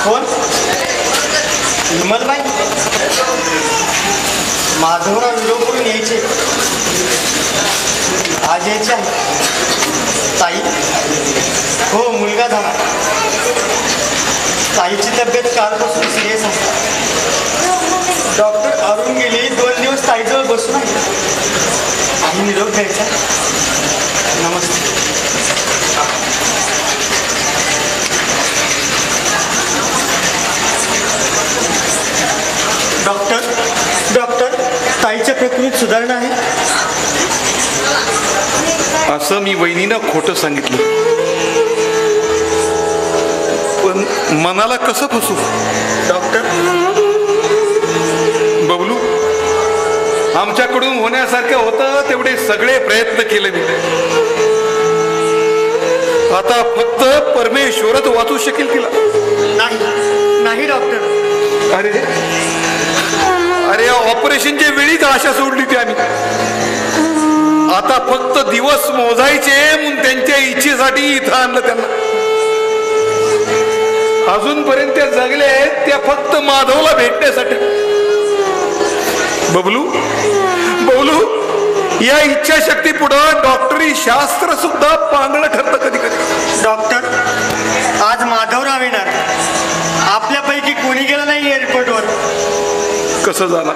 कोण? विमलबाई? माधवराव व्हिडिओ करून यायचे, आज यायचे आहे. ताई? हो, मुलगा झाला. ताईची तब्येत कालपासून सिरियस आहे. डॉक्टर अरुण गेले, 2 दिवस ताईजवळ बसून आहे. काही निरोप घ्यायचा. नमस्ते. डॉक्टर, ताईच्या प्रकृतीत सुधारणा आहे? असं मी वहिनीनं खोटं सांगितलं, पण मनाला कसं फसू? डॉक्टर, बबलू, आमच्याकडून होण्यासारखं होतं तेवढे सगळे प्रयत्न केले मी. आता फक्त परमेश्वरच वाचू शकेल तिला. नाही डॉक्टर. अरे ऑपरेशनच्या वेळीच आशा सोडली ती आम्ही. आता फक्त दिवस मोजायचे म्हणून त्यांच्या इच्छेसाठी इथं आणलं त्यांना. अजूनपर्यंत त्या जगले आहेत त्या फक्त माधवला भेटण्यासाठी. बबलू, या इच्छाशक्ती पुढं डॉक्टरी शास्त्र सुद्धा पांगळं ठरतं कधी कधी. डॉक्टर, आज माधवराव येणार. आपल्यापैकी कोणी गेलं नाही एअरपोर्टवर. कसं झालं?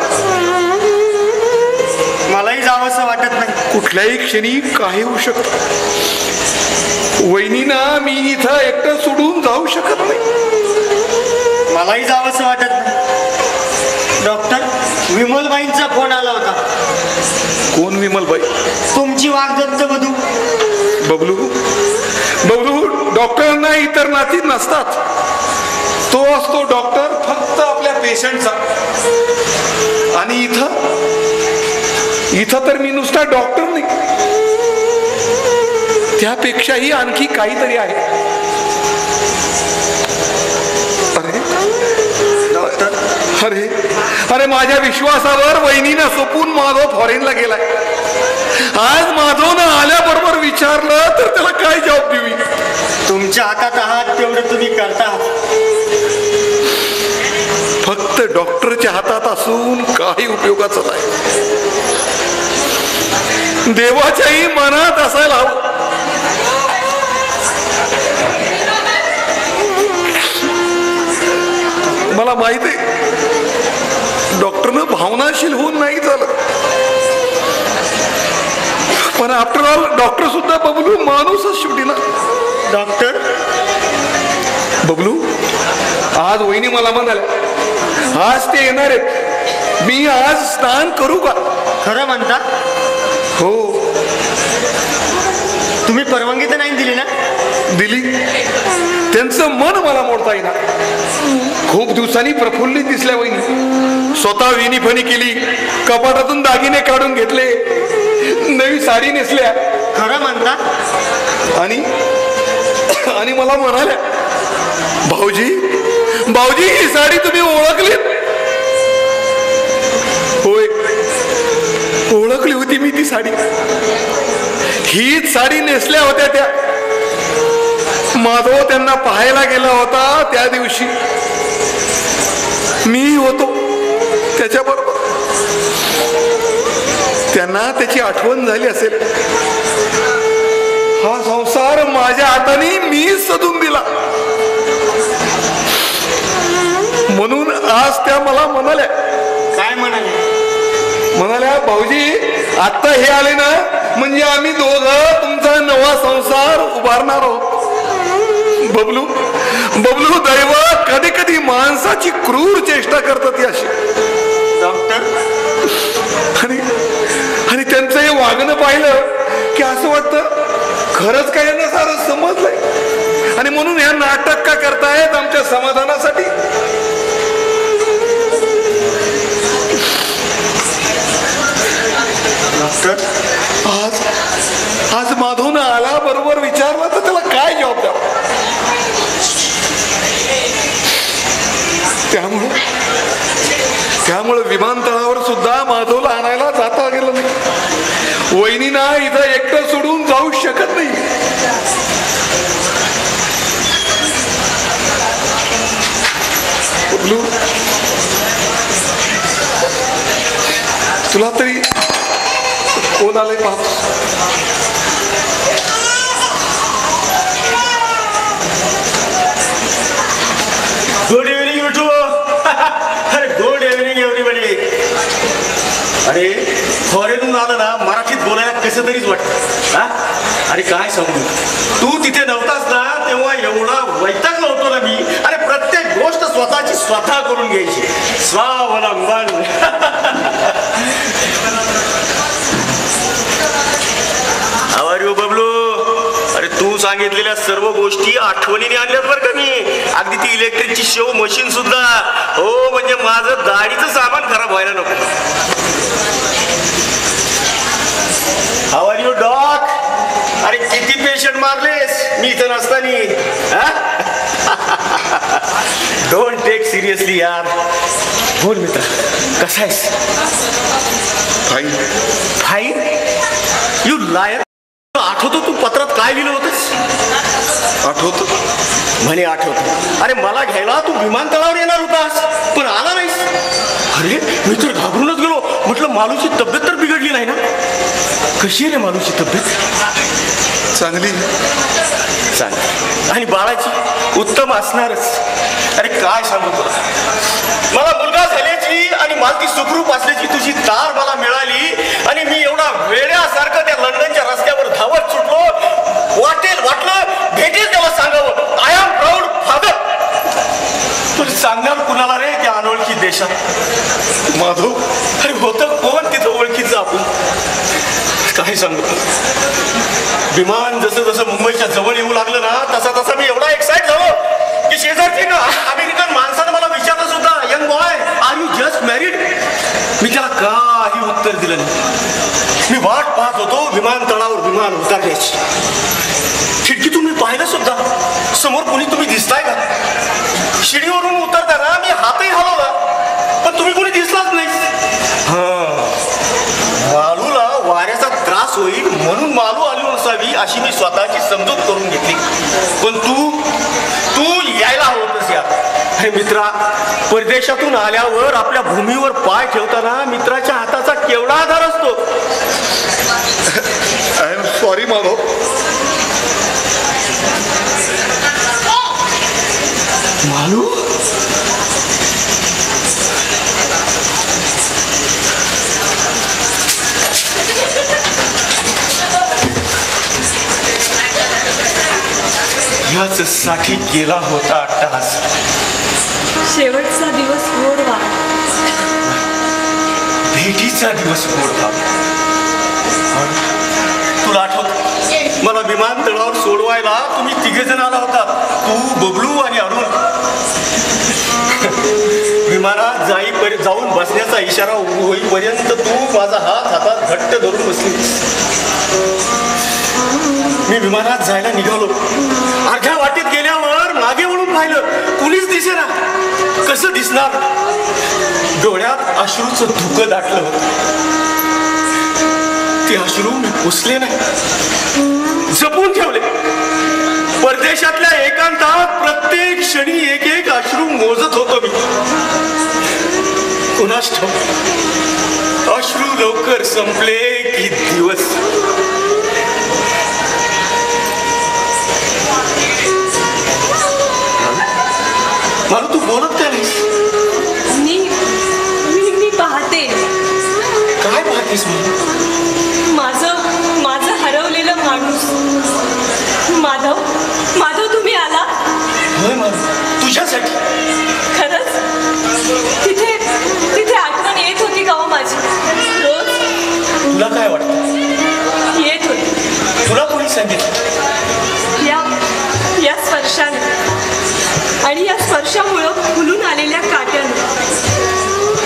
मलाही जावंसं वाटत नाही. कुठल्याही क्षणी काही होऊ शकत. वहिनीना मी इथं एकटं सोडून जाऊ शकत नाही. मलाही जावंसं वाटत नाही. डॉक्टर, विमलबाईंचा फोन आला होता. कोण विमलबाई? तुमची वागदत्त वधू. बबलू, डॉक्टरांना इतर नाती नसतात. तो असतो डॉक्टर फक्त आपल्या पेशंटचा. आणि इथं तर मी नुसता डॉक्टर नाही, त्यापेक्षाही आणखी काहीतरी आहे. अरे माझ्या विश्वासावर वहिनीनं सोपून माधव फॉरेनला गेलाय. आज माधवनं आल्याबरोबर विचारलं तर त्याला काय जवाब देऊ? तुमच्या हातात आहात तेवढं तुम्ही करता. फक्त डॉक्टरच्या हातात असून काही उपयोगाचं नाही. देवाच्याही मनात असायला हवं. मला माहित आहे डॉक्टरनं भावनाशील होऊन नाही झालं, पण आफ्टर ऑल डॉक्टर सुद्धा बबलू माणूसच शेवटी ना. डॉक्टर, बबलू, आज वहिनी मला म्हणाल्या आज ते येणार आहेत. मी आज स्नान करू का? खरं म्हणता? हो. तुम्ही परवानगी तर नाही दिली ना? दिली. त्यांचं मन मला मोडता येईना. खूप दिवसांनी प्रफुल्लित दिसल्या वहिनी. स्वतः विनीफणी केली, कपाटातून दागिने काढून घेतले, नवी साडी नेसल्या. खरं म्हणता? आणि मला म्हणाल्या भाऊजी ही साडी तुम्ही ओळखली? होय, ओळखली होती मी ती साडी. हीच साडी नेसल्या होत्या त्या. माधव त्यांना पाहायला गेला होता त्या दिवशी. मी होतो त्याच्याबरोबर. त्यांना त्याची आठवण झाली असेल. हा संसार माझ्या हाताने मीच सजून दिला. म्हणून आज त्या मला म्हणाल्या. काय म्हणाल्या भाऊजी आता हे आले ना म्हणजे आम्ही दोघं तुमचा नवा संसार उभारणार आहोत. बबलू, दैव कधी कधी माणसाची क्रूर चेष्टा करतात अशी. डॉक्टर, आणि त्यांचं हे वागणं पाहिलं की असं वाटतं खरंच काय यांना सारं समजलंय आणि म्हणून ह्या नाटक का करतायत आमच्या समाधानासाठी. डॉक्टर, आज माधवनं आला बरोबर विचारलं तर त्याला काय जवाब द्यावा? त्यामुळे विमानतळावर सुद्धा माधवला आणायला जाता गेलं नाही. वहिनीना इथं एकटं सोडून जाऊ शकत नाही. तुला तरी कोण आलंय पाहतो. Good evening YouTube. अरे गुड इव्हनिंग एव्हरीबडी. अरे फॉरेनहून आलं ना मराठीत बोलायला कसं तरीच वाटतं. हा अरे काय सांगू, तू तिथे नव्हतास ना तेव्हा एवढा वैतागलो होतो ना मी. अरे प्रत्येक गोष्ट स्वतःची स्वतः करून घ्यायची. स्वावलंबन. How are you Bablu? अरे तू सांगितलेल्या सर्व गोष्टी आठवणीने आणल्यात बरं का मी. अगदी ती इलेक्ट्रिकची शेव मशीन सुद्धा. हो म्हणजे माझं दाढीचं सामान खराब व्हायला नको. How are you doc? अरे किती पेशंट मारलेस मी इथं नसताना. डोंट टेक सिरियसली यार. बोल मित्र, कसा आहेस? फाईन. फाईन? यू लायर. आठवतो तू पत्रात काय लिहिलं होतंस? आठवतो म्हणे आठवतो. अरे मला घ्यायला तू विमानतळावर येणार होतास पण आला नाहीस. अरे मी तर घाबरूनच गेलो. म्हटलं मालूची तब्येत तर बिघडली नाही ना? कशी आहे रे मालूची तब्येत? चांगली. चांगली. आणि बाळाची? उत्तम असणारच. अरे काय सांगू तुला, मला मुलगा झाल्याची आणि मला ती सुखरूप असल्याची तुझी तार मला मिळाली आणि मी एवढा वेड्यासारखं त्या लंडनच्या रस्त्यावर धावत सुटलो. वाटलं भेटेल त्याला सांगावं, आय एम प्राऊड फादर. पण सांगणार कुणाला रे त्या अनोळखी देशात? माधव. अरे होतं कोण तिथं ओळखीचं आपण? काय सांगू, विमान जसं जसं मुंबईच्या जवळ येऊ लागलं ना तसा तसा मी एवढा एक्साइट झालो की शेजारची ना अमेरिकन माणसानं मला विचारलं सुद्धा, young boy are you just married? मी त्याला काही उत्तर दिलं नाही. मी वाट पाहत होतो विमानतळावर विमान उतरण्याची. खिडकीतून मी पाहिलं सुद्धा समोर कोणी तुम्ही दिसताय का? शिडीवरून उतरताना मी हातही हलवला पण तुम्ही कोणी दिसलाच नाही. मालूला वाऱ्याचा त्रास होईल म्हणून मालू आली नसावी अशी मी स्वतःची समजूत करून घेतली. पण तू यायला हवं होतंस यार. अरे मित्रा, परदेशातून आल्यावर आपल्या भूमीवर पाय ठेवताना मित्राच्या हाताचा केवढा आधार असतो. I am sorry Madhav. Malu याच साठी गेला होता अट्टहास. शेवटचा दिवस गोडवा, भेटीचा दिवस गोडवा. तुला आठवत मला विमानतळावर सोडवायला तुम्ही तिघे जण आला होता, तू, बबलू आणि अरुण. विमानात जाऊन बसण्याचा इशारा होईपर्यंत तू माझा हात हातात घट्ट धरून बसली. मी विमानात जायला निघालो. अर्ध्या वाटेत गेल्यावर मागे वळून पाहिलं, कुणीच दिसेना. कसं दिसणार? डोळ्यात अश्रूचं धुकं दाटलं होतं. ते अश्रू मी पुसले नाही, जपून ठेवले. परदेशातल्या एकांतात प्रत्येक क्षणी एक एक अश्रू मोजत होतो मी. कुणास ठाऊक अश्रू लवकर संपले की दिवस. मला तू बोलत काय नाहीस? मी पाहते. काय पाहतेस? माझं हरवलेलं माणूस. माधव तुम्ही आला? होय माधव, तुझ्यासाठी. खरंच? तिथे आठवण येत होती का हो माझी रोज? तुला काय वाटतं? येत होती. तुला कोणी सांगितलं? या स्पर्शाने आणि या स्पर्शामुळं फुलून आलेल्या काट्यानं.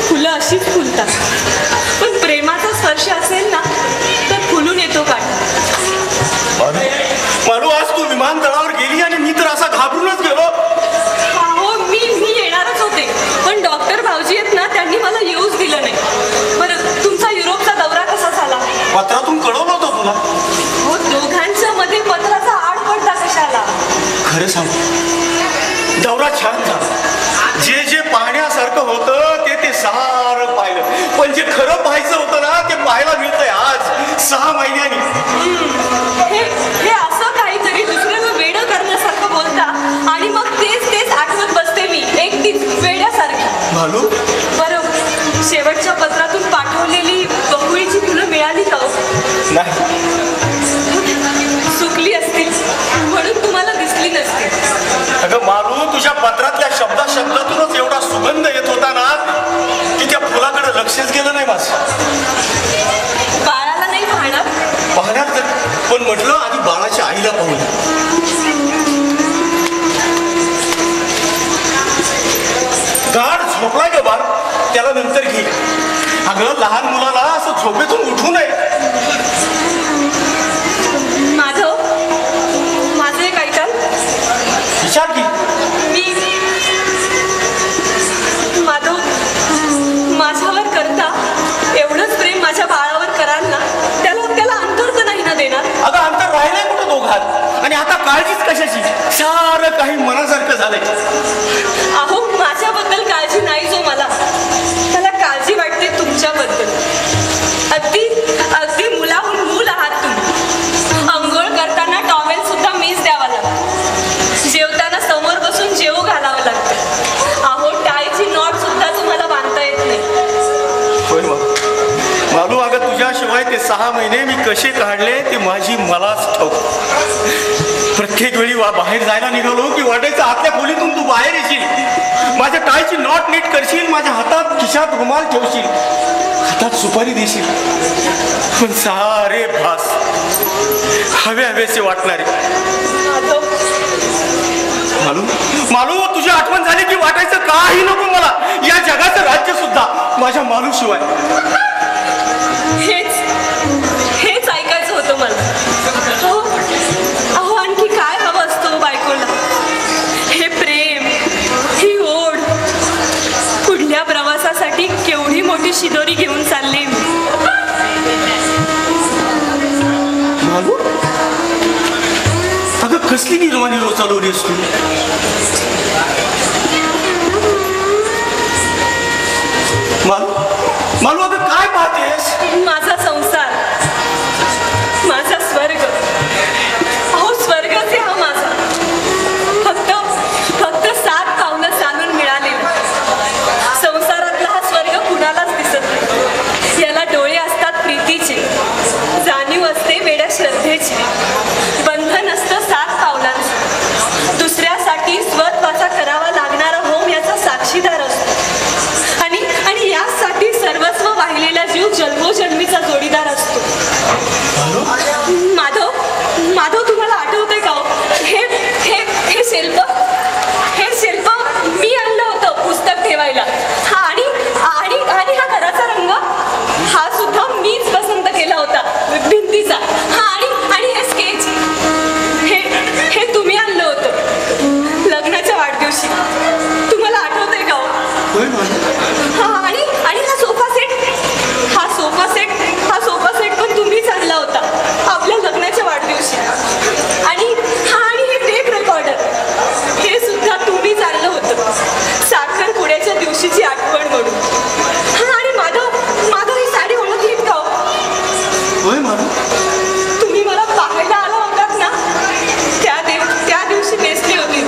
फुलं अशीच फुलतात, पण प्रेमाचा स्पर्श असेल ना तर फुलून येतो काटा. मालू, आज तू विमानतळावर गेली आणि मी तर असा घाबरूनच गेलो. हो, मी येणारच होते पण डॉक्टर भाऊजी आहेत ना त्यांनी मला येऊच दिलं नाही. बरं, तुमचा युरोपचा दौरा कसा झाला? पत्रातून कळवलं होतं तुला. हो, दोघांच्या मध्ये पत्राचा आड पडला कशाला? खरं सांग, दौरा छान झाला. जे पाहण्यासारखं होतं ते सारं पाहिलं, पण जे खरं पाहायचं होतं पाहायला मिळतंय आज 6 महिन्यांनी. हे असं काहीतरी दुसऱ्याला वेडं करण्यासारखं बोलता आणि मग तेच आठवत बसते मी एकटीच वेड्यासारखी. भालू, बरं, शेवटच्या पत्रातून पाठवलेली बकुळीची फुलं मिळाली का हो? नाही. सुकली असतील म्हणून तुम्हाला दिसली नसतील. अगं मालू, तुझ्या पत्रातल्या शब्दातूनच एवढा सुगंध येत होता ना की त्या फुलाकडे लक्षच गेलं नाही माझं. बाळाला नाही पाहणार तर, पण म्हटलं आधी बाळाच्या आईला पाहूया. गाढ झोपलाय ग बाळ, त्याला नंतर घे. अगं लहान मुलाला असं झोपेतून उठू नये. माझं एक ऐकाल? विचार की. माधव, माझ्यावर करता एवढंच प्रेम माझ्या बाळावर कराल ना, त्याला अंतर तर नाही ना देणार? अगं अंतर राहिलंय कुठं दोघात, आणि आता काळजीच कशाची? सारं काही मनासारखं झालंय. अहो, माझ्याबद्दल काळजी नाही जो मला काळजी वाटते तुमच्याबद्दल. अगदी मुलाहून मूल आहात तुम्ही. अंघोळ करताना टॉवेल सुद्धा मीच द्यावा लागतो. जेवताना समोर बसून जेवू घालावं लागतं. अहो, टाळीची नॉट सुद्धा तुम्हाला बांधता येत नाही. होय मालू, अगं तुझ्याशिवाय ते 6 महिने मी कसे काढले ते माझी मलाच ठाऊक. प्रत्येक वेळी बाहेर जायला निघालो की वाटायचं आतल्या खोलीतून तू बाहेर येशील, माझ्या टाळीची नॉट नीट करशील, माझ्या हातात खिशात रुमाल ठेवशील, हातात सुपारी देशील. पण सारे भास हवेसे वाटणारे. मालू, तुझी आठवण झाली की वाटायचं काही नको मला, या जगाचं राज्य सुद्धा माझ्या मालू शिवाय. हेच ऐकायचं होतं मला. अहो, आणखी काय हवं असतं बायकोला? हे प्रेम, ही ओढ. पुढल्या प्रवासासाठी केवढी मोठी शिदोरी घेऊन चालली मी. मालू, अगं कसली निर्वाणी रोचालवली असतो. मालू, अगं काय पाहतेस? माझा संसार, माझा स्वर्ग. अहो, स्वर्गच आहे हा माझा. फक्त 7 पावलं चालून मिळालेला. संसारातला हा स्वर्ग कुणालाच दिसत नाही. याला डोळे असतात प्रीतीचे, जाणीव असते वेड्या श्रद्धेची, बंधन असतं 7 पावलांचं. दुसऱ्यासाठी स्वत्वाचा करावा लागणारा होम याचा साक्षीदार असतो. आणि यासाठी सर्वस्व वाहिलेला जीव जन्मोजन्मीचा जोडीदार असतो. माधव, तुम्हाला आठवतंय का? हे शिल्प मी आणलं होतं पुस्तक ठेवायला. आणि हा घराचा रंग हा सुद्धा मीच पसंत केला होता भिंतीचा. आणि हे स्केच हे तुम्ही आणलं होतं लग्नाच्या वाढदिवशी. तुम्हाला आठवतंय का? आणि हा सोफा सेट पण तुम्हीच आणला होता आपल्या लग्नाच्या वाढदिवशी. आणि हे टेप रेकॉर्डर हे सुद्धा तुम्हीच आणलं होतं साखरपुड्याच्या दिवशीची आठवण म्हणून. आणि माधव ही साडी ओळखलीत का? तुम्ही मला पाहायला आला होतात ना, त्या दिवशी नेसली होती.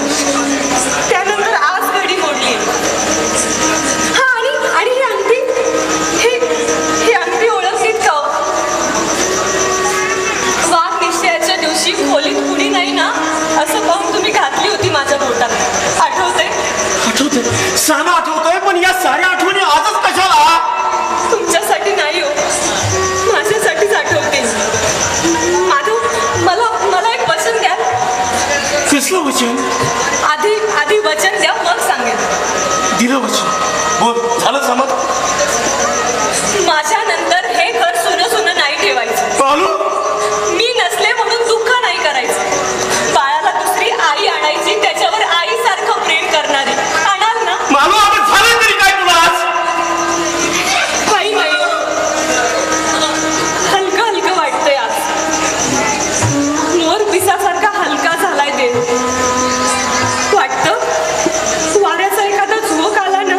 त्यानंतर आज घडी मोडली. आणि ही अंगठी ओळखलीत का? वाघ निश्चयाच्या दिवशी खोलीत कुणी नाही ना असं पाहून तुम्ही घातली होती माझ्या बोटात. आठवतंय? साला आठवतोय, पण या साऱ्या आठवणी आजच कशाला? तुमच्यासाठी नाही हो, माझ्यासाठीच आठवते. माधव, मला एक वचन द्या. कसलं वचन? आधी वचन द्या, मग सांगेन. दिलं वचन. बोल, झालं समज. माझ्यानंतर हे घर सुनं नाही ठेवायचं. मालू, मी नसले म्हणून दुःख नाही करायचं. बाळाला दुसरी आई आणायची, त्याच्यावर आईसारखं प्रेम करणारी आणाल ना? मालू, आपण झालं तरी काय तुला आज? काही नाही, हलकं वाटतंय आज. मोर पिसासारखा हलका झालाय देव. वाटतं वाऱ्याचा एखादा झोक आला ना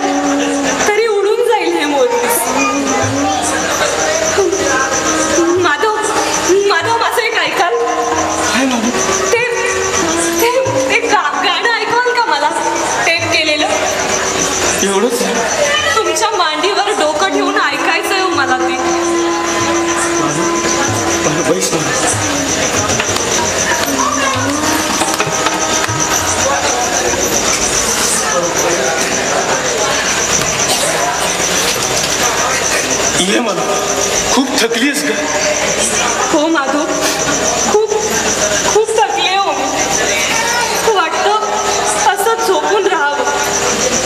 ये मला खूप थकलीस का? हो माधव, खूप खूप थकले हो. वाटतं असं झोपून राहावं,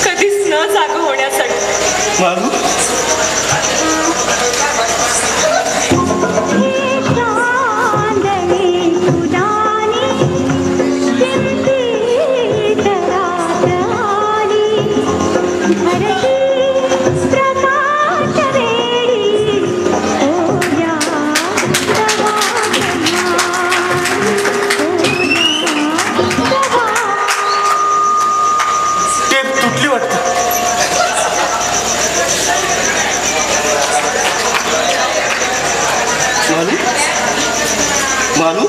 कधीच न जागं होण्यासाठी. माधू तुटली वाटतं. मालू मालू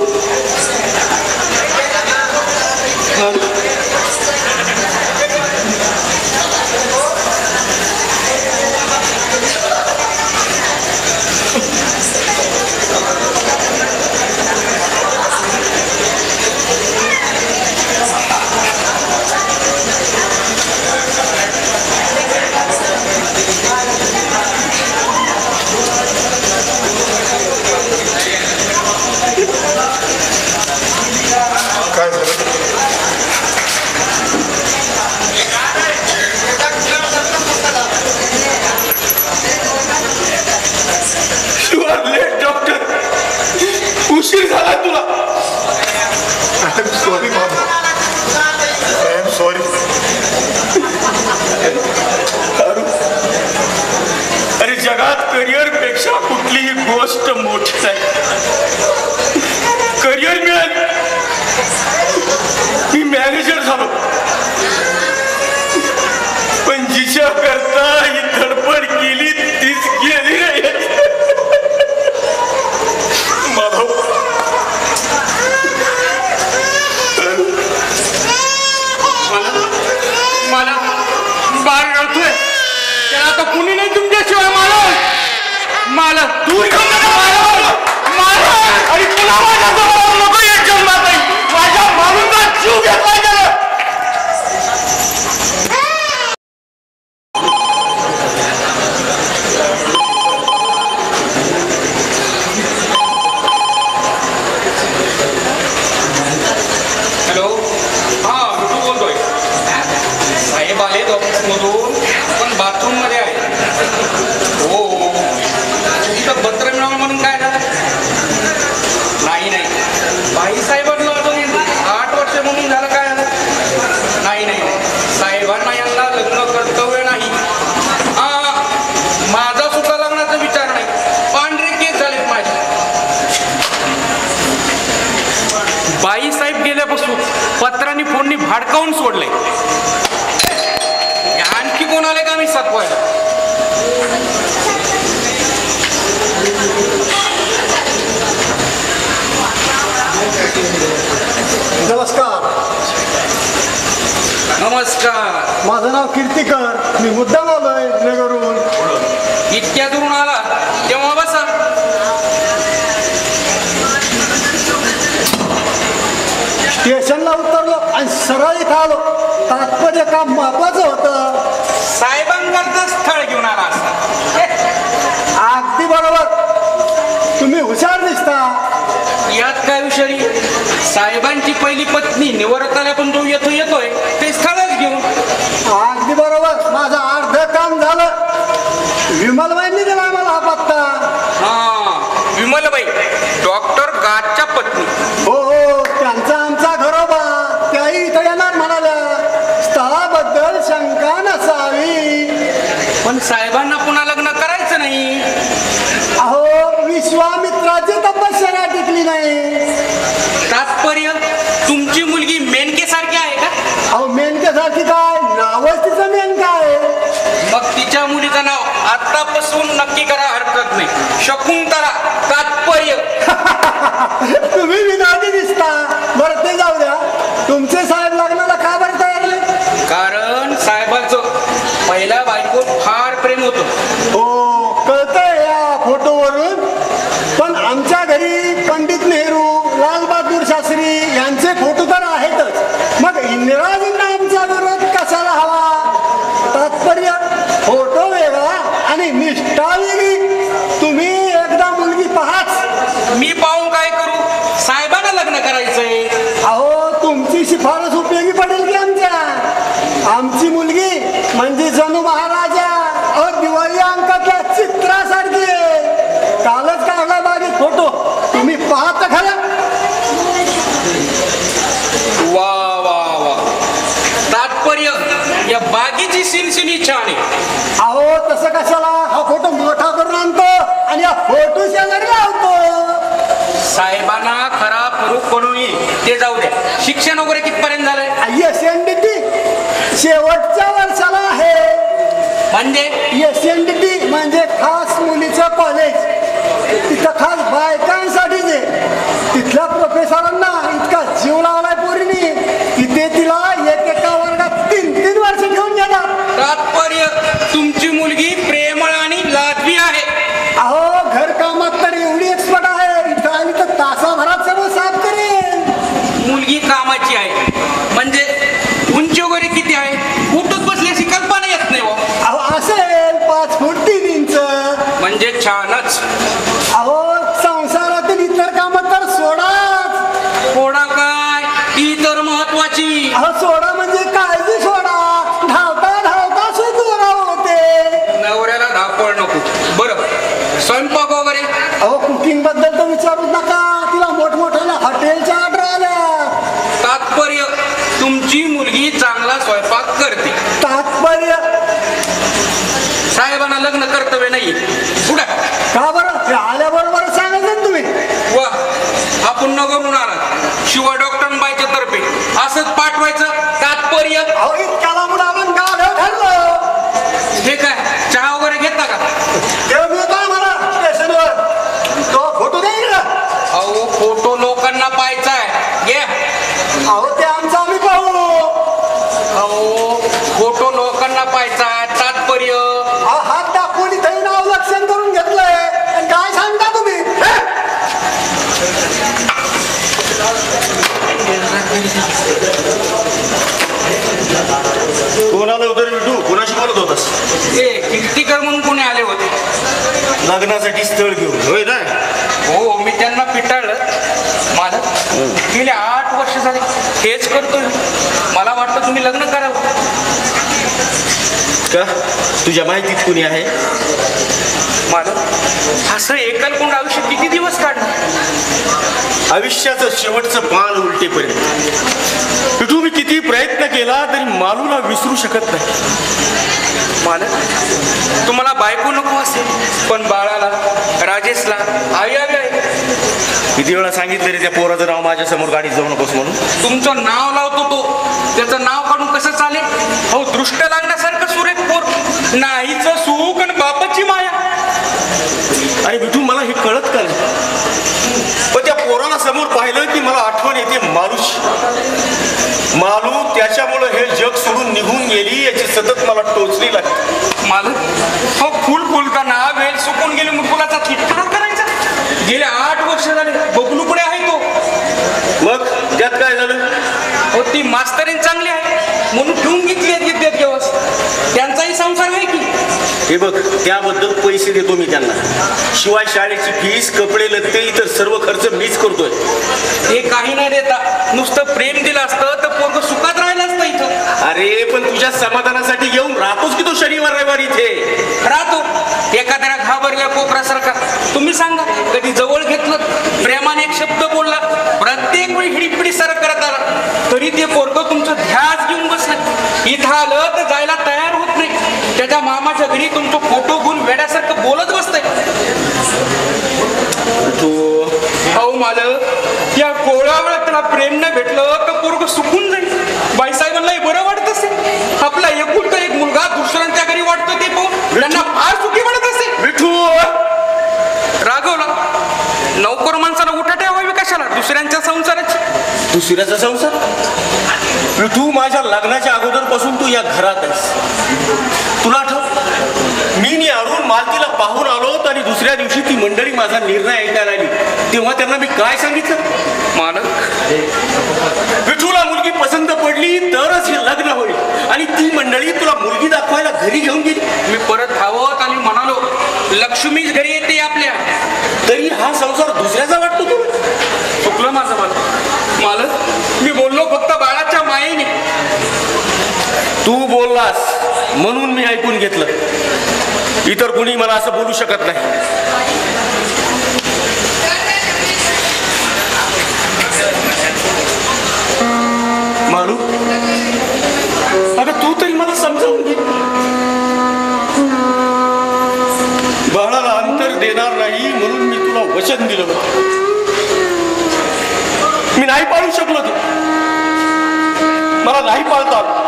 मालू काय झालं? You are late, doctor. उशीर झाला तुला. I am sorry, Mama. I am sorry. अरे जगात करिअर पेक्षा कुठलीही गोष्ट मोठी नाही. करिअर मिळालं, मी मॅनेजर झालो, पण जिच्या करता ही धडपड केली तीच गेली नाही. माधव मला बाळ रडतोय, त्याला आता कुणी नाही तुमच्याशिवाय. मला दूर आणि पुन्हा माझ्या जवळ नको येत जन्मात नाही. माझ्या मालूचा जीव घेतला गेला. हॅलो, हा तू बोलतोय. साहेब आलेत ऑफिसमधून, पण बाथरूम मध्ये आहे. हो हो, इथं पत्र मिळालं म्हणून काय झालं? नाही नाही, बाई साहेबांना अजून 8 वर्ष म्हणून झालं. काय झालं? नाही नाही, साहेबांना यांना लग्न कर्तव्य नाही. माझा सुद्धा लग्नाचा विचार नाही. पांढरे केस झालेत माझे. बाई साहेब गेल्यापासून पत्रांनी फोननी भाडकावून सोडले. आणखी कोण आले का मी सतवायला? नमस्कार. नमस्कार. माझं नाव कीर्तिकर. मी मुद्दाम आलोय नगरहून. इतक्या दुरून आला तेव्हा बसा. स्टेशनला उतरलो आणि सरळ इथं आलो. तात्पर्य काम महत्वाचं होतं. साहेबांकरता स्थळ घेऊन आला असता. अगदी बरोबर, तुम्ही हुशार दिसता. यात काय विषयी? साहेबांची पहिली पत्नी निवृत्ताला पण तो येतोय ते स्थळच घेऊन. अगदी बरोबर, माझं अर्ध काम झालं. विमलबाईंनी दिला मला हा पत्ता. हा, विमलबाई, डॉक्टर गाजच्या पत्नी. हो हो, त्यांचा आमचा घरोबा. त्याही इथं येणार म्हणाल्या. स्थळाबद्दल शंका नसावी. पण साहेबांना पुन्हा लग्न करायचं नाही. अहो, विश्वामित्राची तपश्चर्या टिकली नाही. तात्पर्य तुमची मुलगी मेनके सारखी आहे का? अहो, मेनक्यासारखी काय? नावच तिचं मेनका आहे. मग तिच्या मुलीचं नाव आतापासून नक्की करा, हरकत नाही. शकुंतला. तात्पर्य तुम्ही विनोदी दिसता. बरं ते जाऊ द्या. तुमचे साहेब लग्नाला का बरं तयार नाही? कारण साहेबांचं पहिल्या बायकोत फार प्रेम होतं. हो, कळतंय या फोटोवरून. पण आमच्या घरी पंडित नेहरू, लालबहादूर शास्त्री यांचे फोटो तर आहेतच. मग इंदिराजींना आमचा विरोध कशाला हवा? तात्पर्य फोटो वेगळा आणि निष्ठा वेगळी. आमची मुलगी म्हणजे जणू महाराजा और दिवाळी अंकातल्या चित्रासारखी आहे. कालच काढला बागेत फोटो, तुम्ही पाहता खरं. वा वा वा, तात्पर्य या बागेची सिनसिनी छान आहे. अहो तसं कशाला, हा फोटो मोठा करून आणतो आणि या फोटो शेजारी लावतो. साहेबांना खरा फरूक बनवून येईल ते जाऊ द्या, शिक्षण वगैरे कितपर्यंत झालंय? SNDT शेवटच्या वर्षाला आहे. म्हणजे SNDT म्हणजे खास मुलीचं कॉलेज. तिथं खास बायकांसाठीच आहे. तिथल्या प्रोफेसरांना इतका जीव लावलाय पोरीनी, तिथे तिला एकेका वर्गात 3-3 वर्ष घेऊन गेला. तात्पर्य तुमची मुलगी प्रेमळ आणि लाजवी आहे. अहो घर कामात तर एवढी एक्सपर्ट आहे, इथं आली तर तासाभरात सर्व साफ करेल. मुलगी कामाची आहे म्हणजे उंची वगैरे किती आहे? कुठंच बसल्याची कल्पना येत नाही हो. अहो असेल 5 फूट 3 इंच. म्हणजे छानच. अहो संसारातील इतर कामं तर सोडाच. थोडा काय ती तर महत्वाची. अहो सोडा म्हणजे काळजी सोडा. धावता धावता सुदूर होते. नवऱ्याला धापळ नको. बरं स्वयंपाक वगैरे? अहो कुकिंग बद्दल तर विचारूच नका, तिला मोठमोठ्या हॉटेलच्या ऑर्डर आल्या. तात्पर्य तुमची मुलगी चांगला स्वयंपाक करते. तात्पर्य साहेबांना लग्न कर्तव्य नाही पुढे का बरं, हे आल्याबरोबर सांगायचं ना तुम्ही. वा, आपण नगरून आला शिवाय डॉक्टरांबाईच्या तर्फे असंच पाठवायचं. तात्पर्य अहो इतक्याला म्हणून आपण गाव ठरलो. हे काय चहा वगैरे घेता का? तेव्हा मिळतो मला स्टेशनवर तो फोटो देईल का? अहो फोटो लोकांना पाहायचा आहे. घे. अहो ते आमचं आम्ही पाहू. अहो फोटो लोकांना पाहायचा आहे. तात्पर्य अहो हात दाखवून इथे नाव लक्षण करून घेतलंय. आणि काय सांगता तुम्ही? कोणाला होतं रे बिटू? कोणाशी बोलत होतास? हे कीर्तिकर म्हणून कोणी आले होते लग्नासाठी स्थळ घेऊन, होय ना? हो, मी त्यांना पिटाळलं. मला गेले 8 वर्ष झाले हेच करतोय. मला वाटतं तुम्ही लग्न करावं. का तुझ्या माहितीत कोणी आहे? मला असं एकलकोंड आयुष्य किती दिवस काढणार? आयुष्याचं शेवटचं पान उलटेपर्यंत बिटू मी किती प्रयत्न केला तरी मालूला विसरू शकत नाही. मला तुम्हाला बायको नको असेल पण बाळाला, राजेशला आई हवी आहे. किती वेळा सांगितलं रे त्या पोराचं नाव माझ्या समोर गाडीत जाऊ नकोस म्हणून. तुमचं नाव लावतो तो, त्याचं नाव काढून कसं चालेल? हो, दृष्ट लागण्यासारखं सुरेख पोर, नाहीच सुख आणि बापाची माया. अरे बिटू मला हे कळत का नाही? पण त्या पोराला समोर पाहिलं की मला आठवण येते मालूची. मालू त्याच्यामुळं हे जग सोडून निघून गेली याची सतत मला टोचली लागते. मालक हो, फुल फुलताना वेल सुकून गेली मुकुलाचा चिठ्ठा करायचा. गेले 8 वर्ष झाले बबलूकडे आहे तो. मग त्यात काय झालं? हो, ती मास्तरीन चांगली आहे म्हणून ठेवून घेतली आहेत दिवस. त्यांचाही संसार आहे की. हे बघ, त्याबद्दल पैसे देतो मी त्यांना. शिवाय शाळेची फीस, कपडे, लत्ते, इतर सर्व खर्च मीच करतोय. हे काही नाही देता, नुसतं प्रेम दिलं असतं तर पोरग सुखात राहिलं असतं इथं. अरे पण तुझ्या समाधानासाठी येऊन राहतोच की तो शनिवार रविवार इथे. राहतो एखाद्या घाबरल्या कोकरासारखा. तुम्ही सांगा कधी जवळ घेतलं, प्रेमाने एक शब्द बोलला, प्रत्येक वेळी हिडीपिडी सरक करत आला तरी ते पोरग तुमचं ध्यास घेऊन बसलं. इथं आलं तर जायला तयार होत नाही. त्याच्या मामाच्या घरी तुमचं फोटो घेऊन वेड्यासारखं बोलत बसतंय. हो मालक, या कोळ्या वेळात त्याला प्रेम न भेटलं तर पोरग सुकून जाईल. बाईसाहेबांना बरं वाटत असेल. आपला एकुलता एक मुलगा दुसऱ्यांच्या घरी वाटतो ते पाहून त्यांना फार सुखी वाटत असेल. विठू रागवला. नोकर माणसाला उठा ठेवावी कशाला? दुसऱ्यांच्या संसाराची. दुसऱ्याचा संसार? विठू माझ्या लग्नाच्या अगोदर पासून तू या घरात आहेस. तुला आठव, मी अरुण मालतीला पाहून आलो आणि दुसऱ्या दिवशी ती मंडळी माझा निर्णय ऐकायला आली तेव्हा त्यांना मी काय सांगितलं? मालक, विठूला मुलगी पसंत पडली तरच हे लग्न होईल. आणि ती मंडळी तुला मुलगी दाखवायला घरी घेऊन गेली. मी परत धावत आणि म्हणालो लक्ष्मीच घरी येते आपल्या. तरी हा संसार दुसऱ्याचा वाटतो तुला? चुकलं माझं. मालक, मी बोललो फक्त बाळाच्या मायेने. तू बोललास म्हणून मी ऐकून घेतलं. इतर कुणी मला असं बोलू शकत नाही. मारू, अगं तू तरी मला समजावून घे. बाळाला अंतर देणार नाही म्हणून मी तुला वचन दिलं होतं. मी नाही पाळू शकलो ते. मला नाही पाळता आलं.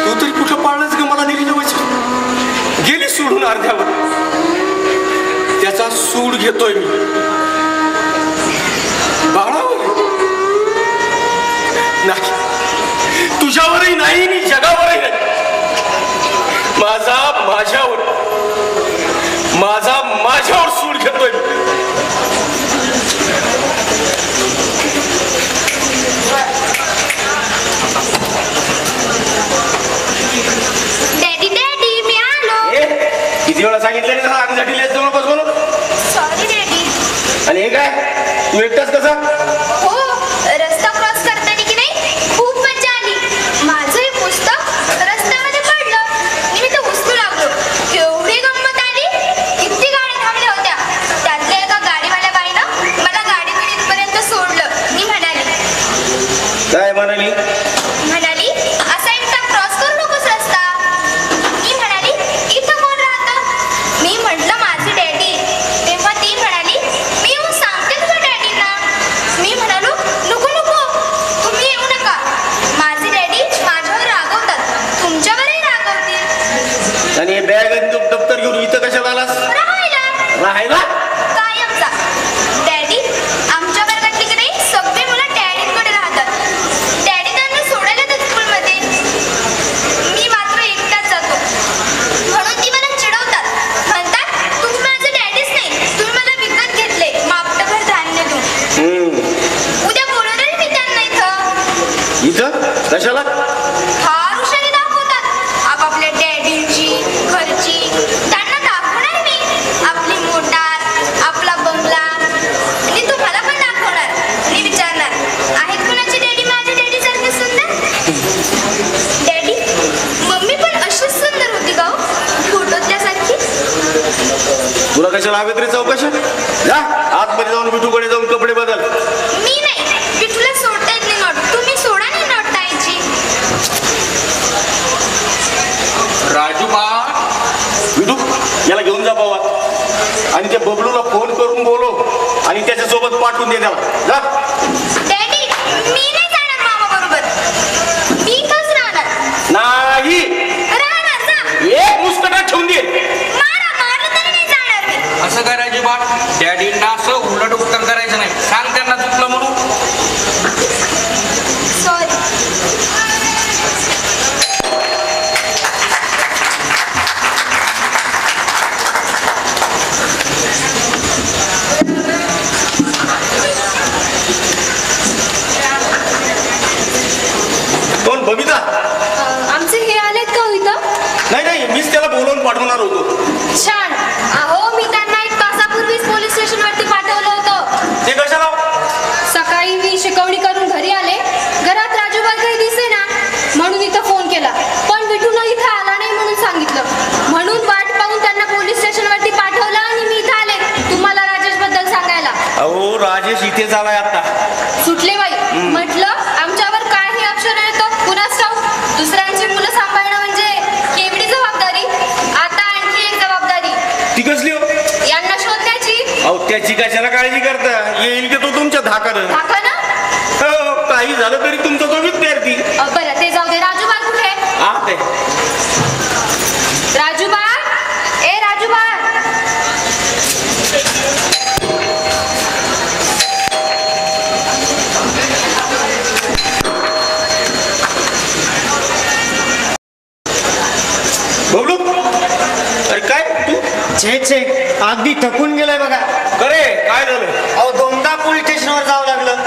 तू तरी कुठं पाळलंच ग मला दिलेलं वचन. गेली सोडून अर्ध्यावर. त्याचा सूड घेतोय मी बाळावर नाही. तुझ्यावरही नाही मी जगावरही नाही. माझ्यावर सूड घेतोय. डॅडी डॅडी मी आलो. किती वेळा सांगितलं ना अंगझाटी लिहायचं नको म्हणून. Sorry daddy. आणि हे काय तू एकटाच कसा? हो, रस्ता क्रॉस करताना की नाही खूप मजा आली. माझं हे पुस्तक रस्त्यामध्ये पडलं आणि मी ते उचलू लागलो. एवढी गंमत आली. किती गाड्या थांबल्या होत्या. त्यातल्या एका गाडीवाल्या बाईनं मला गाडीतून इथपर्यंत सोडलं. मी म्हणाली काय म्हणाली? म्हणाली असा एकटा क्रॉस करू नकोस रस्ता. मी म्हणाली इथं कोण राहतं? मी म्हटलं माझे डॅडी. तेव्हा ती म्हणाली मी येऊन सांगते तुझ्या डॅडींना. मी म्हणालो नको नको तुम्ही येऊ नका. माझे डॅडी माझ्यावर रागवतात. तुमच्यावरही रागवतील. आणि हे बॅग आणि दप्तर घेऊन इथं कशाला आलास? राहायला कायमचा. डॅडी आमच्या वर्गातली की नाही सगळी मुलं डॅडींकडे राहतात. डॅडी त्यांना सोडायला येतात स्कूलमध्ये. मी मात्र एकटाच जातो. म्हणून ती मला चिडवतात. म्हणतात तुम्ही माझे डॅडीच नाही, तुम्ही मला विकत घेतले मापटभर धान्य देऊन. उद्या बोलवणार मी त्यांना इथं कशाला? फार हुशारी दाखवतात आपापल्या डॅडींची घरची. त्यांना दाखवणार मी आपली मोटार, आपला बंगला आणि तुम्हाला पण दाखवणार आणि विचारणार आहेत कुणाची डॅडी माझ्या डॅडी सारखी सुंदर? डॅडी मम्मी पण अशीच सुंदर होती का हो? फोटोतल्यासारखी? तुला कशाला हवेत रे चौकशा? जा आतमध्ये जाऊन बिटूकडे जाऊन कपडे बदल. मी नाही. बिटूला सोडता येत नाही नोट. तुम्ही सोडा नाही नोट टाळायची. राजू बा, बिटू याला घेऊन जा बाबा आणि त्या बबलूला फोन करून बोलव आणि त्याच्यासोबत पाठवून दे त्याला. जा. डॅडी मी नाही जाणार मामा बरोबर. मी इथंच राहणार. नाही राहणार जा. एक मुस्कटा ठेवून दे. मारलं तरी नाही जाणार मी. असं काय राजू बा? डॅडींना असं उलट उत्तर करायचं नाही. सांग त्यांना चुकलं म्हणून. सॉरी. कोण बबिता? आमचे हे आलेत का हो इथं? नाही मीच त्याला बोलवून पाठवणार होतो. छान. अहो मी त्यांना 1 तासापूर्वीच पोलीस स्टेशनवरती पाठवलं होतं. ते कशाला? सकाळी मी शिकवणी करून घरी आले. घरात राजूबाई काही दिसेना म्हणून इथं फोन केला. पण बिटून इथं आला नाही म्हणून सांगितलं. म्हणून वाट पाहून त्यांना पोलीस स्टेशनवरती पाठवलं आणि मी इथं आले तुम्हाला राजेश बद्दल सांगायला. अहो राजेश इथे झालाय आता. सुटले बाई. म्हटलं आमच्यावर काय हे अक्षर येतं कुणास ठाऊक. दुसऱ्यांची मुलं सांभाळणं म्हणजे केवढी जबाबदारी. आता आणखी एक जबाबदारी ती कसली हो? यांना शोधण्याची. अहो त्याची कशाला काळजी करता? येईल की तो तुमच्या धाकानं. टाका ना. हो, काही झालं तरी तुमचा तो विद्यार्थी. बरं ते जाऊ दे. राजूबा कुठे? आत आहे. राजूबा, ए राजूबा. बबलू अरे काय तू? छे अगदी थकून गेलाय बघा. करे काय झालं? अहो दोनदा पोलीस स्टेशनवर जावं लागलं.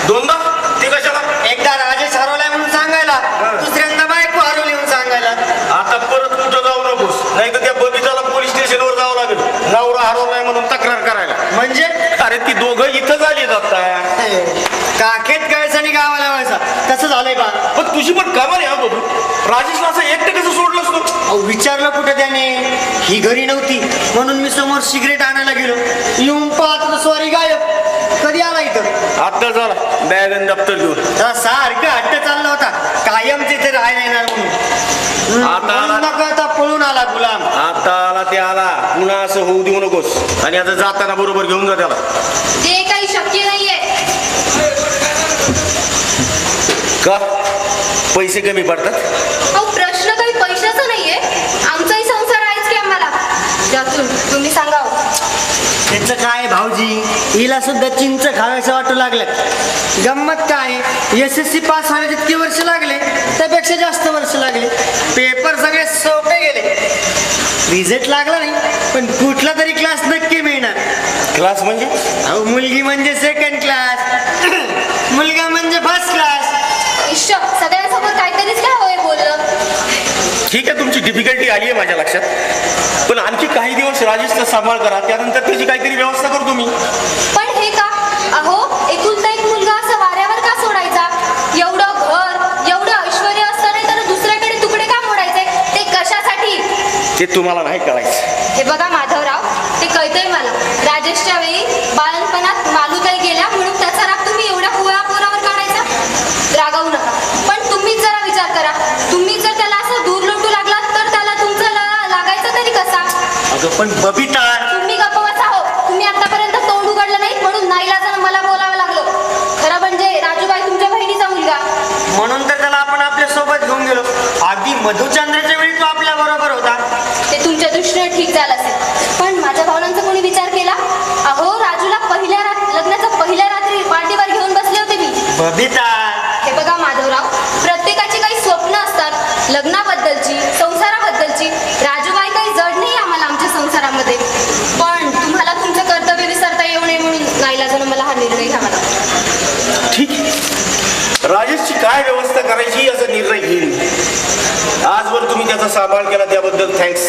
दोनदा? ते कशाला? एकदा राजेश हरवलाय म्हणून सांगायला, दुसऱ्यांदा बायको हरवली म्हणून सांगायला. आता परत कुठं जाऊ नकोस, नाही तर त्या बबिताला पोलीस स्टेशनवर जावं लागेल नवरा हरवलाय म्हणून तक्रार करायला. म्हणजे अरे ती दोघं इथं झाली आता. काखेत गळस आणि कसं झालंय बा? पण तुझी पण कामा रे हा बबलू. राजेशला असं एकटं कसं सोडलंस तू? अहो विचारलं कुठे त्याने? ही घरी नव्हती म्हणून मी समोर सिगरेट आणायला गेलो. येऊन पाहत सॉरी गायब. कधी आला इथं? आता झाला बॅग आणि दप्तर घेऊन. त्याला सारखं हट्ट चालला होता कायम तिथे राहायला येणार म्हणून. आता आला. न कळता पळून आला गुलाम. आता आला ते आला. पुन्हा असं होऊ देऊ नकोस. आणि आता जाताना बरोबर घेऊन जा त्याला. ते काही शक्य नाहीये. का पैसे कमी पडतात? अहो प्रश्न काही पैशाचा नाहीये. आमचाही संसार आहेच की आम्हाला. त्यातून तुम्ही सांगा हो. त्याचं काय भाऊजी, हिला सुद्धा चिंच खाव्याचं वाटू लागलं. गंमत काय, SSC पास व्हायला जितकी वर्ष लागले त्यापेक्षा जास्त वर्ष लागले. पेपर सगळे सोपे गेले. रिझल्ट लागला नाही पण कुठला तरी क्लास नक्की मिळणार. क्लास म्हणजे? अहो मुलगी म्हणजे सेकंड क्लास, मुलगा म्हणजे फर्स्ट क्लास. ईश्वर सगळ्यांसमोर काहीतरीच काय होय बोललं. ठीक आहे, तुमची डिफिकल्टी आली आहे माझ्या लक्षात. पण आणखी काही दिवस राजेशचा सांभाळ करा. त्यानंतर त्याची काहीतरी व्यवस्था करतो मी. पण हे का? अहो एकुलता एक मुलगा असं वाऱ्यावर का सोडायचा? एवढं घर एवढं ऐश्वर्य असताना तर दुसऱ्याकडे तुकडे का मोडायचे? ते कशासाठी? ते तुम्हाला नाही कळायचं. हे बघा माधवराव, ते कळतंय मला. राजेशच्या वेळी बालपणात मालूताई गेल्या म्हणून त्याचा राग तुम्ही एवढ्या पोरावर काढायचा. रागावू नका. पण तुम्हीच जरा विचार करा. तुम्ही जर त्याला असं दूर लोटू लागलात तर त्याला तुमचा लागायचं तरी कसा? अगं पण बबिता, तुम्ही गप्प बसा हो. तुम्ही आतापर्यंत तोंड उघडलं नाही म्हणून नाईलाजानं मला बोलावं लागलं. खरं म्हणजे राजूबाई तुमच्या बहिणीचा मुलगा. म्हणून तर त्याला आपण आपल्या सोबत घेऊन गेलो. अगदी मधुचंद्राच्या वेळी तो आपल्या बरोबर होता. ते तुमच्या दृष्टीने ठीक झालं असेल. पण माझ्या भावनांचा कोणी विचार केला? अहो राजूला लग्नाचा पहिल्या रात्री पार्टीवर घेऊन बसले होते मी. बबिता, हे बघा माधवराव, प्रत्येकाची काही स्वप्न असतात लग्नाबद्दलची, संसाराबद्दलची. राजूबाई काही जड नाही आम्हाला आमच्या संसारामध्ये. पण तुम्हाला तुमचं कर्तव्य विसरता येऊ नये म्हणून नाईलाजानं मला हा निर्णय घ्यावा लागला. ठीक आहे, राजेशची काय व्यवस्था करायची याचा निर्णय घेईन. आजवर तुम्ही त्याचा सांभाळ केला त्याबद्दल थँक्स.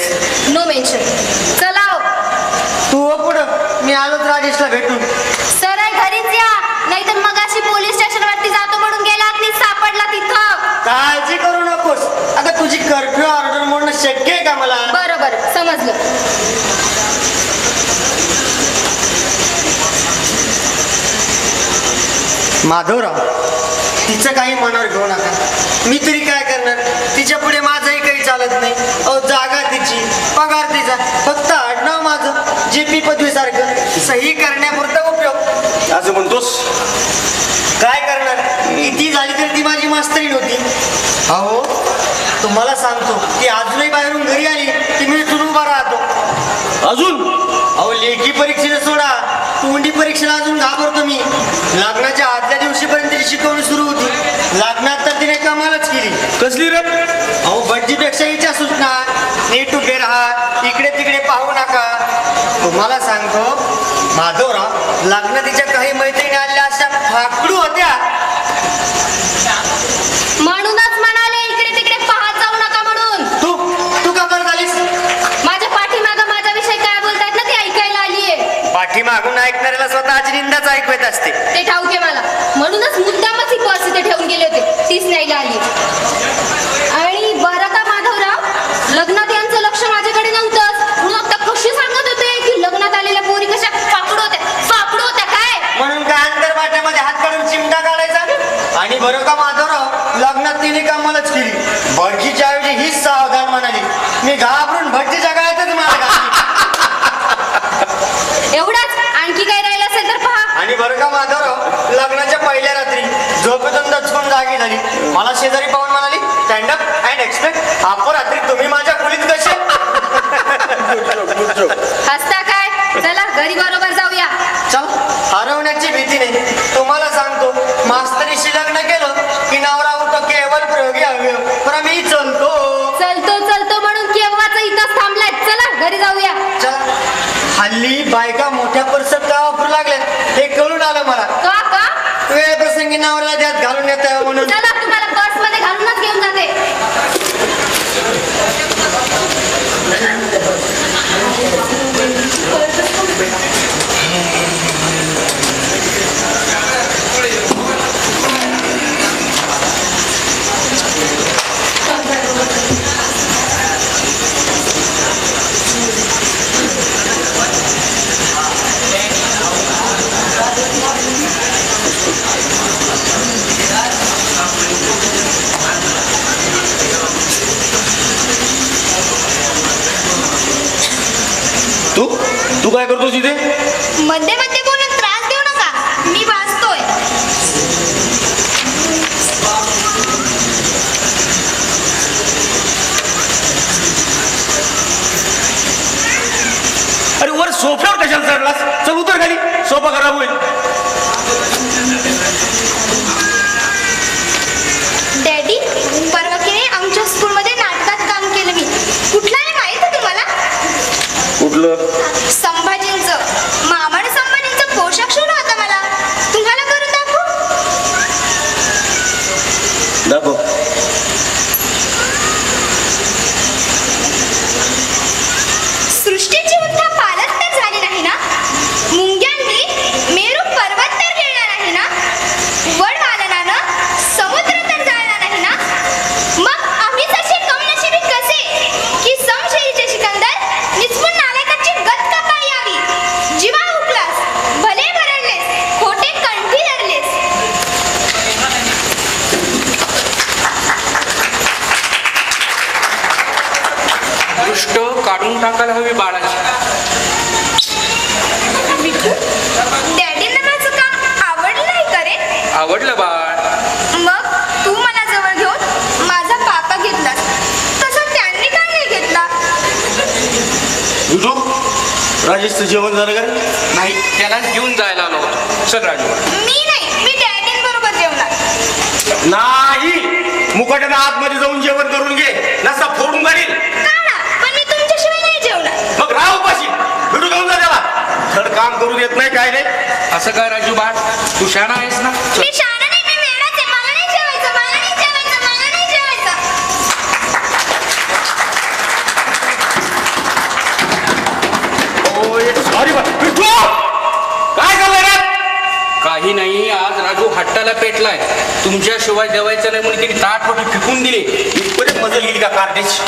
No mention. चला हो. तू हो पुढं, मी आलोच राजेशला भेटून. सरळ घरीच या, नाहीतर मगाशी पोलीस स्टेशनवरती जातो म्हणून गेला आणि सापडला तिथं. काळजी करू नकोस. आता तुझी कर्फ्यू ऑर्डर मोडणं शक्य आहे का मला? बरं बरं समजलं. माधवराव, तिचं काही मनावर घेऊ नका. मी तरी काय करणार? तिच्या पुढे माझंही काही चालत नाही. अहो जागा तिची, पगार तिचा, फक्त आडनाव माझं JP पदवीसारखं सही करण्यापुरता उपयोग. असं म्हणतोस? काय करणार? किती झाली तर ती माझी मास्तरीण होती. अहो तुम्हाला सांगतो, ती अजूनही बाहेरून घरी आली की मी इथून उभा राहतो. अजून? अहो लेखी परीक्षेला सोडा, तोंडी परीक्षेला अजून घाबरतो मी. लग्नाच्या आदल्या दिवशीपर्यंत तिची शिकवणी सुरू होती. लग्नात तर तिने कमालच केली. कसली रे? अहो बड्जीपेक्षा हिच्या सूचना, नीट उभे राहा, इकडे तिकडे पाहू नका. तुम्हाला सांगतो माधवराव, लग्न तिच्या काही मैत्रिणी आल्या अशा फाकडू होत्या. म्हणूनच म्हणाले इकडे तिकडे पाहत जाऊ नका म्हणून. तू का बरं झालीस? माझ्या पाठीमागं माझ्याविषयी काय बोलतायत ना ते ऐकायला आलीये. पाठीमागून ऐकणाऱ्याला स्वतःची निंदाच ऐकत असते. ते ठाऊके मला. म्हणूनच मुद्दामच ही पर्स इथे ठेवून गेले होते. तीच न्यायला आली. आणि बरं का माधवराव, लग्नात यांचं लक्ष माझ्याकडे नव्हतंच म्हणून आता कशी सांगत होते की लग्नात आलेल्या पोरी कशा फाकडू होत्या काय? म्हणून काय अंतर वाट्यामध्ये हात काढून चिमटा काढायचा. आणि बरं का माधवराव, लग्नात तिने कमालच केली. भटजीच्या ऐवजी हीच सावधान म्हणाली. मी घाबरून भटजीच्या गळ्यातच मार घातली. एवढंच? आणखी काही राहिलं असेल तर पहा. आणि बरं का माधवराव, लग्नाच्या पहिल्या रात्री झोपेतून दचकून जागी झाली. मला शेजारी पाहून म्हणाली, स्टँड अप अँड एक्सपेक्ट. अपरात्री तुम्ही माझ्या खोलीत कसे? हसता काय? चला घरी बरोबर जाऊया. चल, हरवण्याची भीती नाही. तुम्हाला सांगतो, मास्तरीशी लग्न केलं की नवरा उठतो केवळ प्रयोगी अवयव. पण मी चलतो म्हणून केव्हाच इथंच थांबलाय. चला घरी जाऊया. चल. हल्ली बायका मोठ्या पर्सात का वापरू लागल्या हे कळून आलं मला. का? वेळ प्रसंगी नवऱ्याला त्यात घालून येत म्हणून. चला तुम्हाला पर्स मध्ये घालूनच घेऊन जाते. रडलास? चल उतर खाली, सोपा खराब होईल. डॅडी, परवा की नाही आमच्या स्कूलमध्ये नाटकात काम केलं मी. कुठलं आहे माहित आहे तुम्हाला? कुठलं? संभाजींचं. मामाने संभाजींचं पोशाख शिवला होता मला. तुम्हाला करून दाखव. सृष्टीची उद्धा पालत तर झाली नाही ना? मुंग्यांनी मेरू पर्वत तर गिळला नाही ना? वडवादनानं समुद्र तर जाळला नाही ना? मग आम्हीच असे कमनशिबी कसे की समशेरीचे सिकंदर निचपून नालायकाची गत कापाळी यावी. जीवा हुकलास, भले भरडलेस, खोटे कंठी धरलेस. दृष्ट काढून टाकायला हवी बाळाची. डॅडींना माझं काम आवडलं नाही का रे? आवडलं बाळ. मग तू मला जवळ घेऊन माझा पापा घेतलास, तसं त्यांनी का नाही घेतला? विठू, राजेशचं जेवण झालं का? नाही, त्यालाच घेऊन जायला आलो होतो. चल राजू. मी नाही, मी डॅडींबरोबर जेवणार. नाही, मुकाट्यानं आतमध्ये जाऊन जेवण करून घे, नसा फोडून काढील. का ना? पण मी तुमच्याशिवाय नाही जेवणार. मग राह उपाशी. विठू घेऊन जा त्याला. धड काम करू देत नाही, काय नाही. असं काय राजू बाळ, तू शहाणा आहेस ना? चल. मी शहाणा नाही, मी वेडाच आहे. मला नाही जेवायचं, मला नाही जेवायचं, मला नाही जेवायचं. ओय, सॉरी बा. विठू, काय झालं रे? काही नाही, आज राजू हट्टाला पेटलाय. तुमच्याशिवाय जेवायचं नाही म्हणून तिने ताट रोटी फेकून दिली. इथपर्यंत मजल गेली का कार्टेज?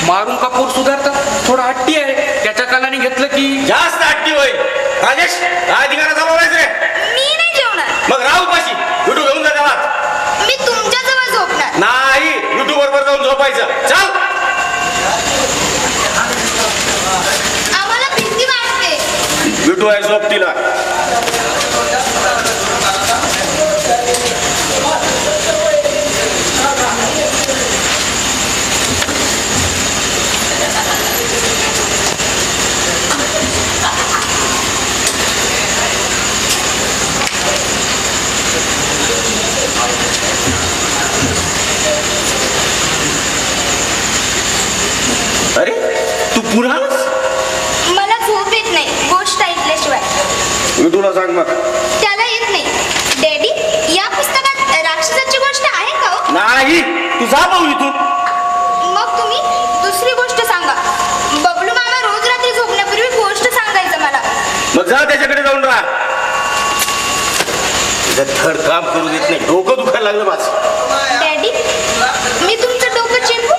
मारून का पोर सुधारतात? थोडा हट्टी आहे, त्याच्या कालाने घेतलं की जास्त हट्टी होईल. राजेश, काय अधिकारा चालवायचं रे? मी नाही जेवणार. मग राह उपाशी. विठू घेऊन जा त्याला. मी तुमच्याजवळ झोपणार. नाही, विठू बरोबर जाऊन झोपायचं. चल. आम्हाला भीती वाटते. विठू आहे झोपतीला. अरे, तू पुन्हा आलास? मला झोप येत नाही गोष्ट ऐकल्याशिवाय. विठूला सांग मग. त्याला येत नाही. डॅडी, या पुस्तकात राक्षसाची गोष्ट आहे का हो? नाही, तू जा पाहू इथून. मग तुम्ही दुसरी गोष्ट सांगा. बबलू मामा रोज रात्री झोपण्यापूर्वी गोष्ट सांगायचं मला. मग जा त्याच्याकडे जाऊन राहा. धड काम करू देत नाही, डोकं दुखायला लागलं माझं. डॅडी, मी तुमचं डोकं चेपू?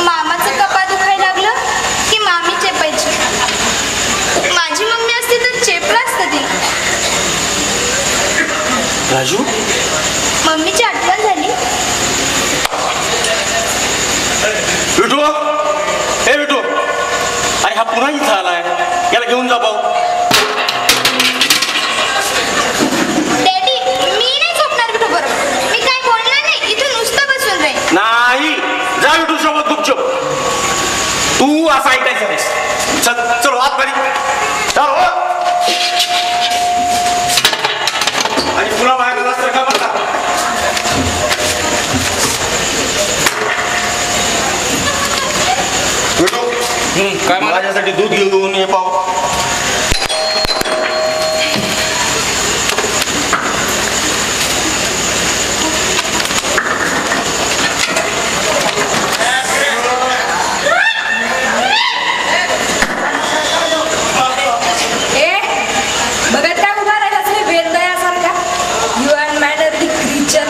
मामाचं कपा दुखायला लागलं की मामी चेपायची. माझी मम्मी असती तर चेपलं असतं ती. राजू, मम्मीची आठवण झाली. विठू, हे विठू, अरे हा पुन्हा इथं आलाय. याला घेऊन जा पाहू. डॅडी, मी नाही झोपणार विठू बरोबर. मी काय बोलणार नाही, इथून नुसतं बसून राहील. नाही, जा विठू सोबत गुपचूप. तू असं ऐकायचं नाहीस. चल चलो आत मध्ये. चल हो. आणि पुन्हा बाहेर आलास तर का बघा. विठू, काय म्हणा? माझ्यासाठी दूध घेऊन ये पाहू. बघत काय उभा राहिलास रे वेदयासारखा? You are madder the creature.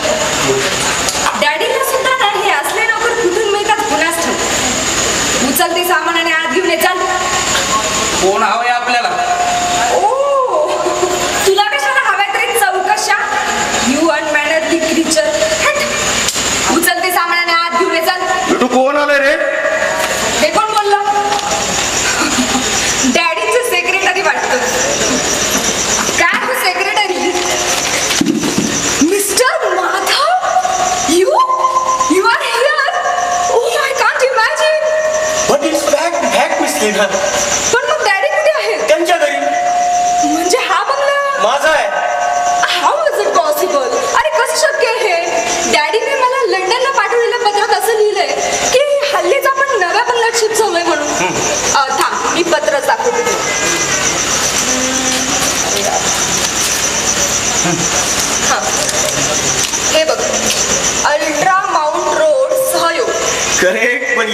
डॅडीला सुद्धा नाही हे असले नोकर कुठून मिळतात कुणास ठाऊक. उचल ते सामान आणि आत घेऊन ये. चाल. कोण हवंय आपल्याला? ओ, तुला कशाला हव्या तरी चौकशा? You are madder the creature. उचल ते सामान आणि आत घेऊन ये. चाल. विठू, कोण आलंय रे? हे कोण बोललं? डॅडीचं सेक्रेटरी वाटतं. काय हो secretary? Mister Madhav, you are here. Oh, I can't imagine. But it's fact, Miss Lena. पण मग डॅडी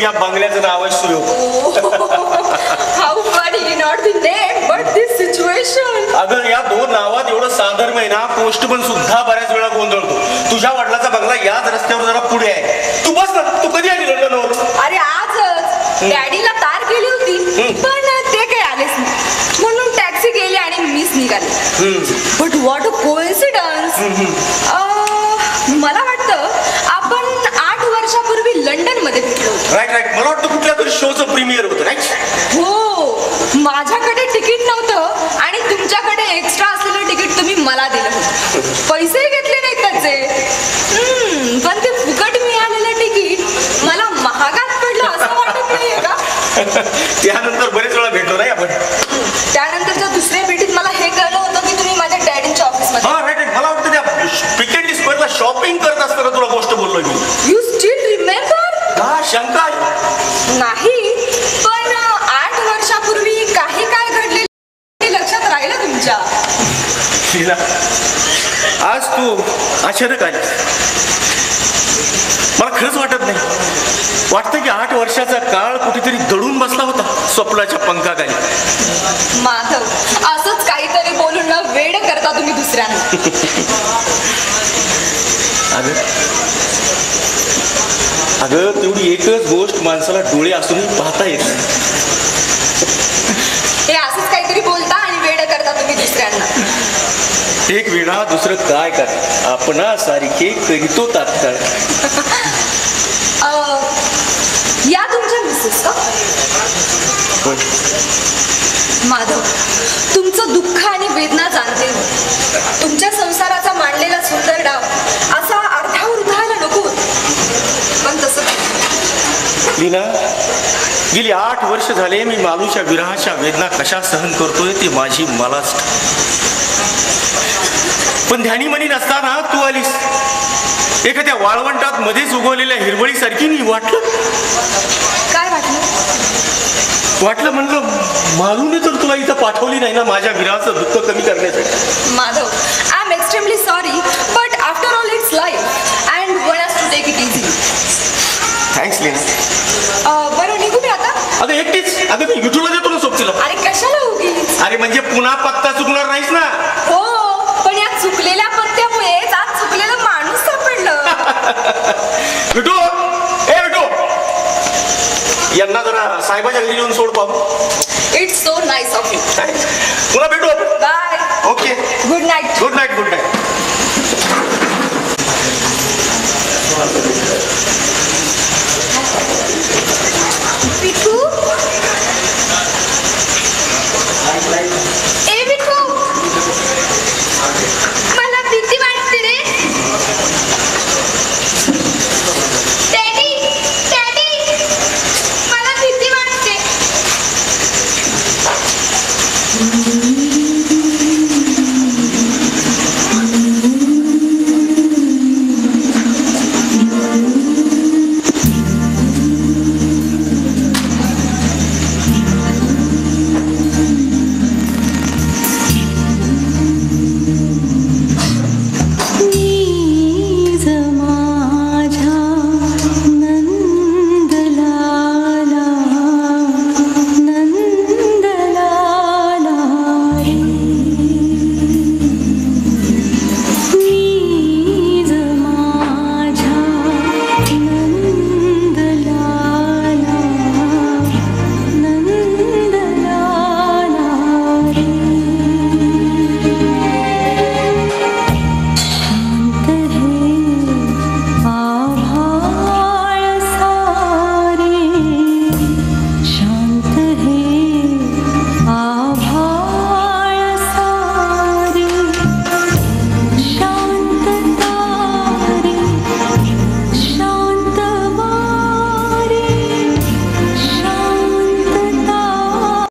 या बंगल्याचं नाव आहे Suyog. How funny, not the name but this situation. अगं या दोन नावात एवढं साधर्म आहे ना, पोस्टमन सुद्धा बऱ्याच वेळा गोंधळतो. तुझ्या वडिलाचा बंगला याच रस्त्यावर जरा पुढे आहे. तू बस ना, तू कधी आली लंडनवरून? अरे आजच डॅडीला तार केली होती पण ते काही आलेच नाही, म्हणून टॅक्सी गेली आणि मीच निघाली. But what a coincidence. मला वाटतं आपण 8 वर्षापूर्वी लंडन मध्ये भेटलो होतो. राईट राईट, मला वाटतं कुठल्या तरी शोचं प्रीमियर होतं राईट. हो, माझ्याकडे तिकीट नव्हतं आणि तुमच्याकडे एक्स्ट्रा असलेलं तिकीट तुम्ही मला दिलं होतं. पैसे घेतले नाहीत त्याचे. पण ते फुकट मिळालेलं तिकीट मला महागात पडलं असं वाटत नाहीये का? त्यानंतर बरेच वेळा भेटलो नाही आपण. त्यानंतरच्या दुसऱ्या भेटीत मला हे कळलं होतं की तुम्ही माझ्या डॅडींच्या ऑफिसमध्ये. हा राईट राईट, मला वाटतं त्या पिकेंडी स्क्वेअरला शॉपिंग करत असताना तुला गोष्ट बोललोय मी. You still remember? का शंका आहे? नाही, पण 8 वर्षापूर्वी काही काय घडलेलं ते लक्षात राहिलं तुमच्या. लीना, आज तू अचानक आली. मला खरंच वाटत नाही. वाटतं की 8 वर्षाचा काळ कुठेतरी दडून बसला होता स्वप्नाच्या पंखाखाली. माधव, असंच काहीतरी बोलून ना वेड करता तुम्ही दुसऱ्यांना. अगं तेवढी एकच गोष्ट माणसाला डोळे असूनही पाहता येत नाही. हे असंच काहीतरी बोलता आणि वेड करता तुम्ही दुसऱ्यांना. एक विणा दुसरं काय कर, आपणा सारखे करीतो तात्काळ. या तुमच्या मिसेस का? माधव, तुमचं दुःख आणि वेदना जाणते. तुमच्या संसाराचा मांडलेला सुंदर डाव असा अर्ध्यावर उधळायला नको, पण तसं लीना, गेली 8 वर्ष झाले मी मालूच्या विरहाच्या वेदना कशा सहन करतोय ते माझी मलाच. पण ध्यानीमनी नसताना तू आलीस. एखाद्या वाळवंटात मध्येच उगवलेल्या हिरवळीसारखी मी वाटलं. काय वाटलं? वाटलं म्हणलं मालूने तर तुला इथं पाठवली नाही ना माझ्या विरहाचं दुःख कमी करण्यासाठी. Madhav, I am extremely sorry, but after all it's life and one has to take it easy. Thanks Leena. बरं, निघू मी आता? अगं एकटीच? अगं मी विठूला देतो ना सोबतीला. अरे कशाला उगीच? अरे म्हणजे पुन्हा पत्ता चुकणार नाहीस ना? हो, पण या चुकलेल्या पत्त्यामुळेच आज चुकलेला माणूस सापडलं. विठू, ए विठू, यांना जरा साहेबाच्या घरी येऊन सोड पाहू.